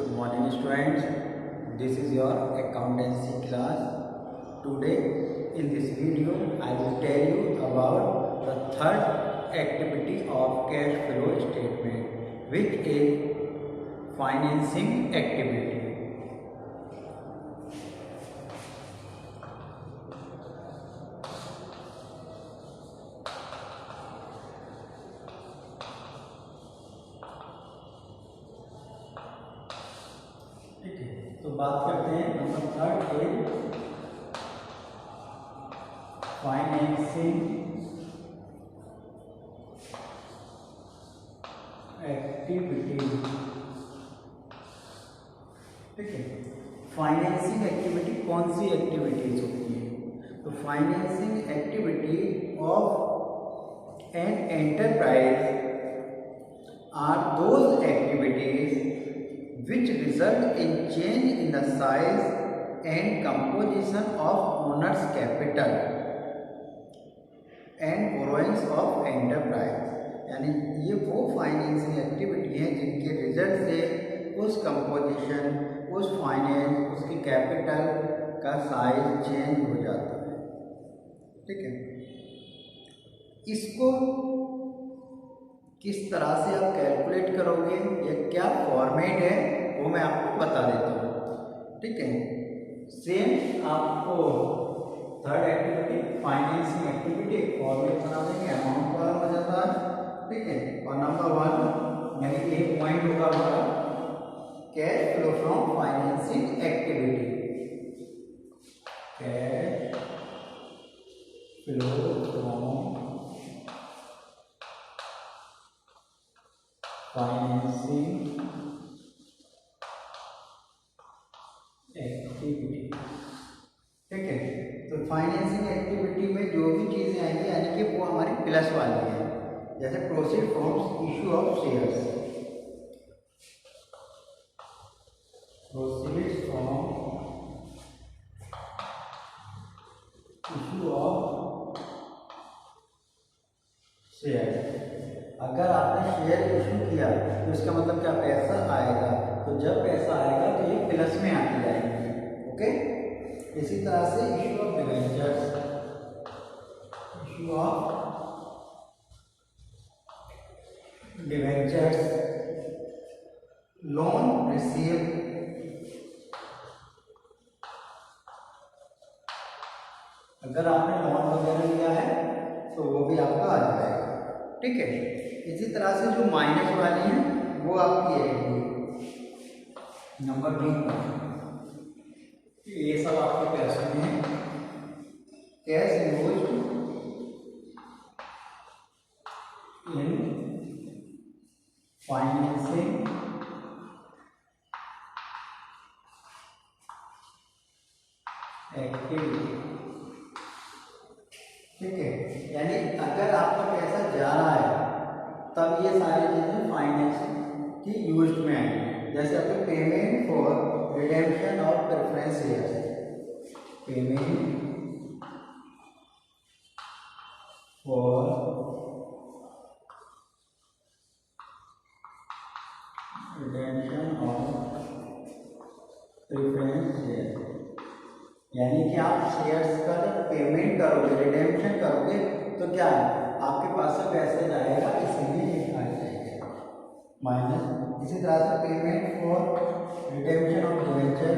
Good morning students, this is your accountancy class. Today in this video I will tell you about the third activity of cash flow statement, which is financing activity. ठीक है, तो बात करते हैं number third is financing activity. ठीक है, financing activity कौन सी activities होती है? तो financing activity of an enterprise are those activities which result in change in the size and composition of owner's capital and borrowings of enterprise। यानी ये वो financing activity हैं जिनके रिजल्ट से उस कंपोजिशन, उस फाइनेंस, उसकी कैपिटल का साइज चेंज हो जाता है। ठीक है, इसको किस तरह से आप कैलकुलेट करोगे या क्या फॉर्मेट है वो मैं आपको बता देता हूँ। ठीक है, सेम आपको third activity financing activity format बना देंगे, अमाउंट वाला हो जाता है। ठीक है, और नंबर वन यानी एक पॉइंट होगा हमारा cash flow from financing activity. Cash flow from financing activity. ठीक है, तो फाइनेंसिंग एक्टिविटी में जो भी चीजें आएंगी यानी कि वो हमारी प्लस वाली है, जैसे proceed from issue of shares, proceed from issue of share. अगर आपने शेयर इशू किया तो इसका मतलब क्या, पैसा आएगा। तो जब पैसा आएगा तो ये प्लस में आती जाएगी। ओके, इसी तरह से issue of debentures, issue of debentures, loan receive, अगर आपने लोन वगैरह लिया है तो वो भी आपका आ जाएगा। ठीक है, इसी तरह से जो माइनस वाली है वो आपकी आएगी नंबर बी पर। ये सब आपके पैसे में है, cash used in financing activity. ठीक है, यानी अगर आपका पैसा जा रहा है तब ये सारी चीजें फाइनेंस की यूज में आएंगी। जैसे आपके payment for redemption of preference shares, payment for redemption of preference share, यानी कि आप शेयर्स का जब पेमेंट करोगे, रिडेम्पशन करोगे तो क्या आपके पास से पैसा जाएगा, इसीलिए ये आ जाएगा माइनस। इसी तरह से payment for redemption of debenture,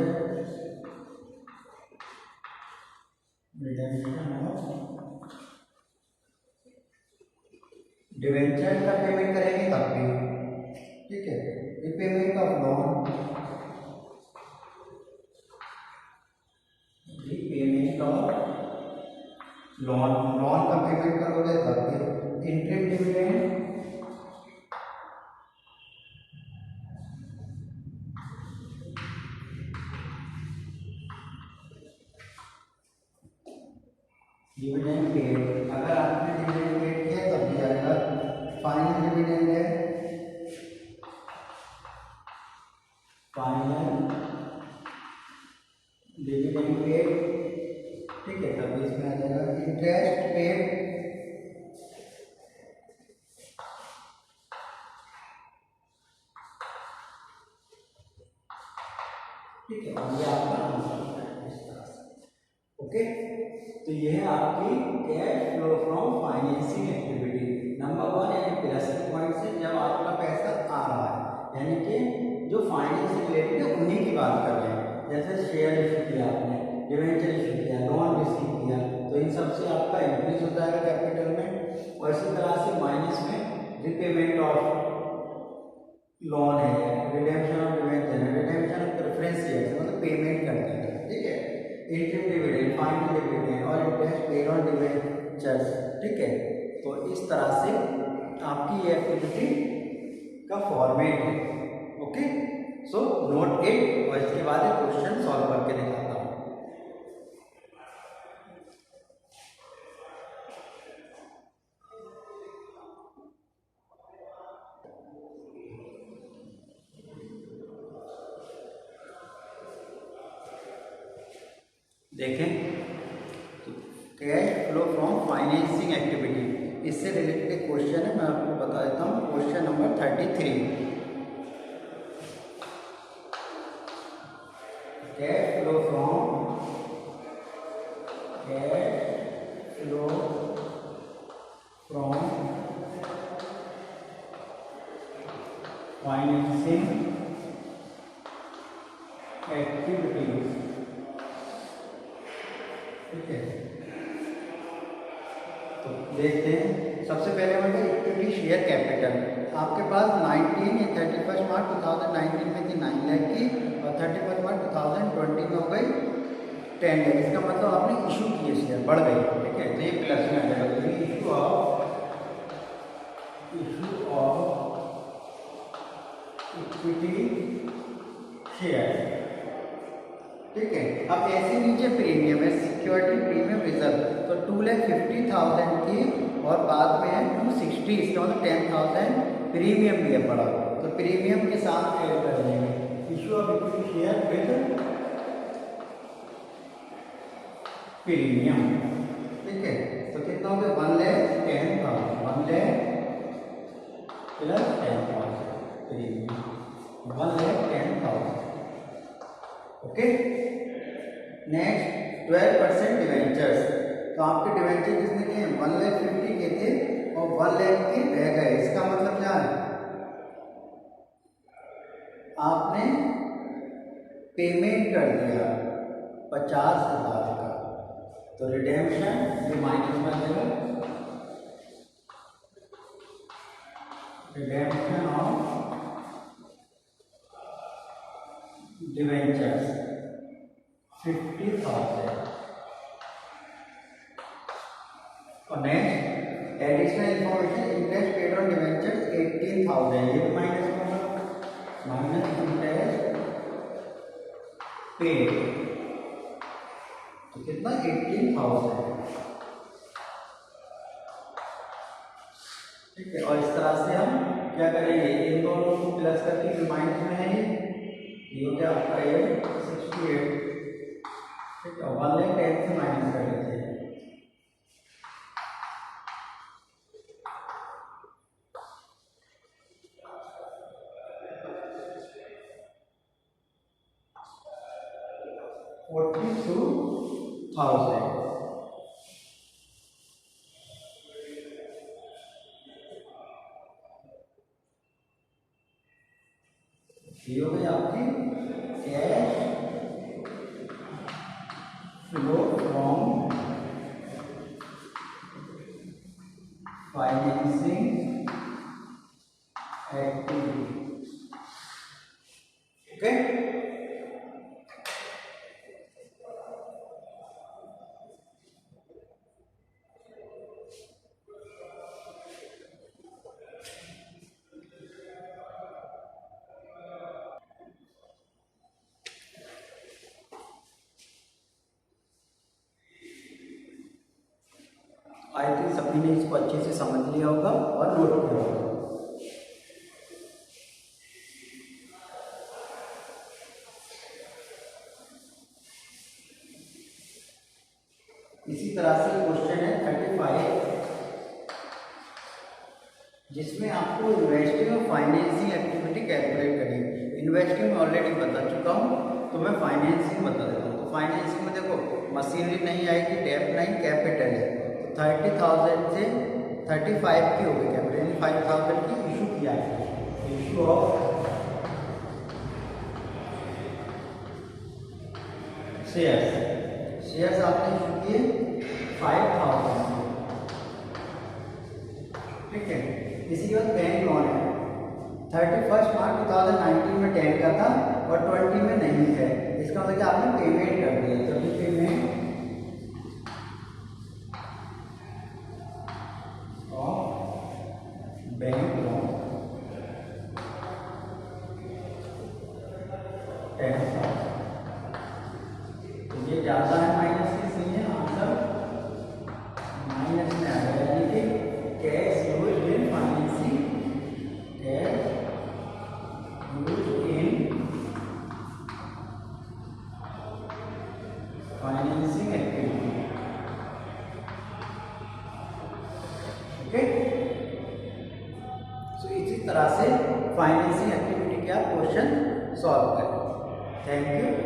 redemption of debenture का पेमेंट करेंगे तब भी। ठीक है, repayment of loan, repayment of loan, loan का पेमेंट करोगे तब भी। इंटरेस्ट डिविडेंड, डिविडेंड पेड, अगर आपने डिविडेंड पेड किया तब भी आएगा। फाइनल डिविडेंड है, फाइनल डिविडेंड पेड। ठीक है, तब इसमें आ जाएगा इंटरेस्ट पेड, ठीक है, और ये आपका आंसर है इस तरह से। ओके, तो ये है आपकी cash flow from financing activity number 1, यानी प्लस के पॉइंट से जब आपका पैसा आ रहा है, यानी कि जो फाइनेंस से रिलेटेड है उन्हीं की बात कर रहे हैं। जैसे शेयर इशू किया आपने, डिवेंचर इशू किया, लोन रिसीव किया, तो इन सब से आपका इंक्रीज हो जाएगा कैपिटल में। और इसी तरह से माइनस में रिपेमेंट ऑफ लोन है, रिडेम्पशन ऑफ डिवेंचर है, रिडेम्पशन ऑफ प्रेफरेंस शेयर, मतलब पेमेंट करते हैं, ठीक है, इंटरिम डिविडेंड, फाइनल डिविडेंड और इंटरेस्ट पेड ऑन डिवेंचर्स, ठीक है। तो इस तरह से आपकी ये एक्टिविटी का फॉर्मेट है। ओके, सो नोट इट, और इसके बाद एक क्वेश्चन सॉल्व करके दिखाता हूँ। देखें, तो cash flow from financing activity, इससे रिलेटेड एक क्वेश्चन है, मैं आपको बता देता हूँ। Question number 33, cash flow from financing activities, ठीक है। तो देखते हैं, सबसे पहले मतलब इक्विटी शेयर कैपिटल आपके पास 19 या 31 मार्च 2019 में थी 9 लाख की, और 31 मार्च 2020 में हो गई 10 लाख। इसका मतलब आपने इशू किए शेयर बढ़ गई, ठीक है, तो ये प्लस में आ जाएगा। इशू ऑफ इक्विटी शेयर, ठीक है। अब ऐसे नीचे प्रीमियम है, सिक्योरिटी प्रीमियम रिजर्व, तो 2,50,000 की, और बाद में है 260, इसका मतलब 10,000 प्रीमियम भी है पड़ा, तो प्रीमियम के साथ ऐड कर देंगे। Issue of equity share with premium, ठीक है, तो कितना हो गया 1,10,000, 1,00,000 plus 10,000 premium, 1,10,000। Okay, next 12% debentures, तो आपके डिवेंचर किसने किए, 1,50,000 के थे और 1,00,000 के रह गए। इसका मतलब क्या है, आपने पेमेंट कर दिया 50,000 का, तो रिडेम्पशन जो माइनस में देगा, रिडेम्पशन ऑफ डिवेंचर्स 50,000, और next additional information, interest paid on debentures 18,000, ये भी माइनस में होगा, माइनस इंटरेस्ट पेड, तो कितना 18,000, ठीक है। और इस तरह से हम क्या करेंगे, इन दोनों को प्लस करके माइनस में है ये हो गया आपका 68, ठीक है, 1,10,000 से माइनस कर लेते हैं, $42,000, ये हो गई आपकी cash flow from financing activity, okay. I think सभी ने इसको अच्छे से समझ लिया होगा और नोट किया होगा। इसी तरह से क्वेश्चन है 35, जिसमें आपको इन्वेस्टिंग और फाइनेंसिंग एक्टिविटी कैलकुलेट करनी है। इन्वेस्टिंग में ऑलरेडी बता चुका हूँ, तो मैं फाइनेंसिंग बता देता हूँ। तो फाइनेंसिंग में देखो मशीनरी नहीं आएगी, डेट नहीं, कैपिटल है। तो 30,000 से 35 की हो गई कैपिटल, यानी 5,000 की इशू किया है। इशू ऑफ शेयर्स आपने इशू किए 5,000, ठीक है। इसी के बाद बैंक लोन है, 31 मार्च 2019 में 10 का था और 20 में नहीं है। इसका मतलब कि आपने पेमेंट कर दिया, तभी पेमेंट ऑफ बैंक लोन 10,000। तो ये ज़्यादा है माइनस की, सही है आंसर माइनस में आ गया, यानी कि cash used in financing, cash used in financing activity, okay. So इसी तरह से फाइनेंसिंग एक्टिविटी के आप क्वेश्चन सॉल्व करें। Thank you.